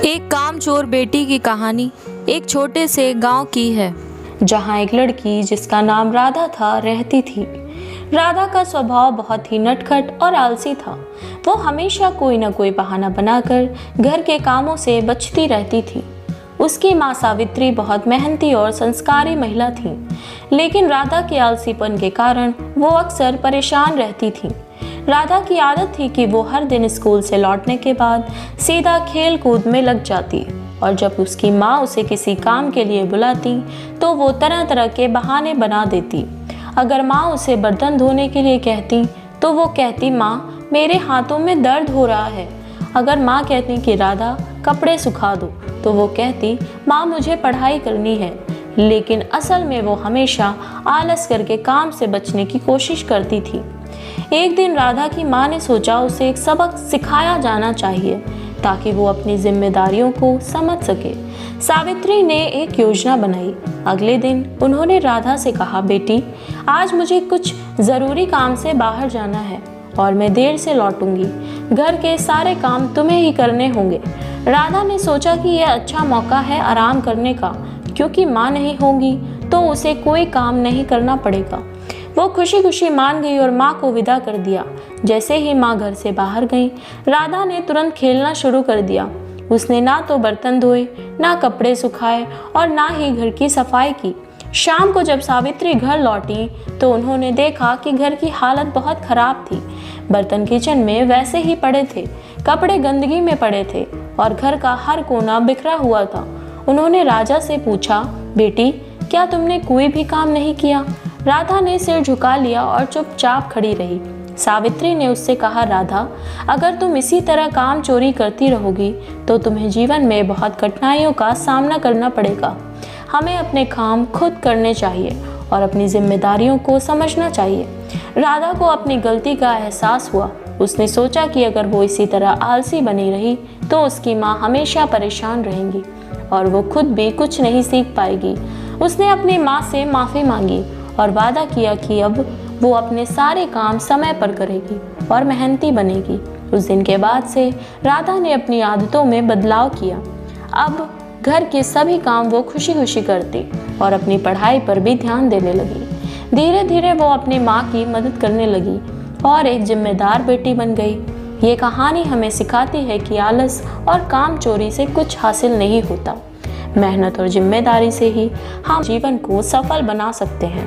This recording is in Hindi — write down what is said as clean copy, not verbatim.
एक कामचोर बेटी की कहानी एक छोटे से गांव की है, जहां एक लड़की जिसका नाम राधा था रहती थी। राधा का स्वभाव बहुत ही नटखट और आलसी था। वो हमेशा कोई न कोई बहाना बनाकर घर के कामों से बचती रहती थी। उसकी माँ सावित्री बहुत मेहनती और संस्कारी महिला थी, लेकिन राधा के आलसीपन के कारण वो अक्सर परेशान रहती थी। राधा की आदत थी कि वो हर दिन स्कूल से लौटने के बाद सीधा खेल कूद में लग जाती, और जब उसकी माँ उसे किसी काम के लिए बुलाती तो वो तरह तरह के बहाने बना देती। अगर माँ उसे बर्तन धोने के लिए कहती तो वो कहती, माँ मेरे हाथों में दर्द हो रहा है। अगर माँ कहती कि राधा कपड़े सुखा दो तो वो कहती, माँ मुझे पढ़ाई करनी है। लेकिन असल में वो हमेशा आलस करके काम से बचने की कोशिश करती थी। एक दिन राधा की माँ ने सोचा उसे एक सबक सिखाया जाना चाहिए ताकि वो अपनी जिम्मेदारियों को समझ सके। सावित्री ने एक योजना बनाई। अगले दिन उन्होंने राधा से कहा, बेटी आज मुझे कुछ ज़रूरी काम से बाहर जाना है और मैं देर से लौटूंगी। घर के सारे काम तुम्हें ही करने होंगे। राधा ने सोचा कि यह अच्छा मौका है आराम करने का, क्योंकि माँ नहीं होगी तो उसे कोई काम नहीं करना पड़ेगा। वो खुशी खुशी मान गई और माँ को विदा कर दिया। जैसे ही माँ घर से बाहर गई, राधा ने तुरंत खेलना शुरू कर दिया। उसने ना तो बर्तन धोए, ना कपड़े सुखाए और ना ही घर की सफाई की। शाम को जब सावित्री घर लौटी तो उन्होंने देखा कि घर की हालत बहुत खराब थी। बर्तन किचन में वैसे ही पड़े थे, कपड़े गंदगी में पड़े थे और घर का हर कोना बिखरा हुआ था। उन्होंने राजा से पूछा, बेटी क्या तुमने कोई भी काम नहीं किया? राधा ने सिर झुका लिया और चुपचाप खड़ी रही। सावित्री ने उससे कहा, राधा अगर तुम इसी तरह काम चोरी करती रहोगी तो तुम्हें जीवन में बहुत कठिनाइयों का सामना करना पड़ेगा। हमें अपने काम खुद करने चाहिए और अपनी जिम्मेदारियों को समझना चाहिए। राधा को अपनी गलती का एहसास हुआ। उसने सोचा कि अगर वो इसी तरह आलसी बनी रही तो उसकी माँ हमेशा परेशान रहेंगी और वो खुद भी कुछ नहीं सीख पाएगी। उसने अपनी माँ से माफ़ी मांगी और वादा किया कि अब वो अपने सारे काम समय पर करेगी और मेहनती बनेगी। उस दिन के बाद से राधा ने अपनी आदतों में बदलाव किया। अब घर के सभी काम वो खुशी खुशी करती और अपनी पढ़ाई पर भी ध्यान देने लगी। धीरे धीरे वो अपनी माँ की मदद करने लगी और एक जिम्मेदार बेटी बन गई। ये कहानी हमें सिखाती है कि आलस और काम चोरी से कुछ हासिल नहीं होता। मेहनत और जिम्मेदारी से ही हम जीवन को सफल बना सकते हैं।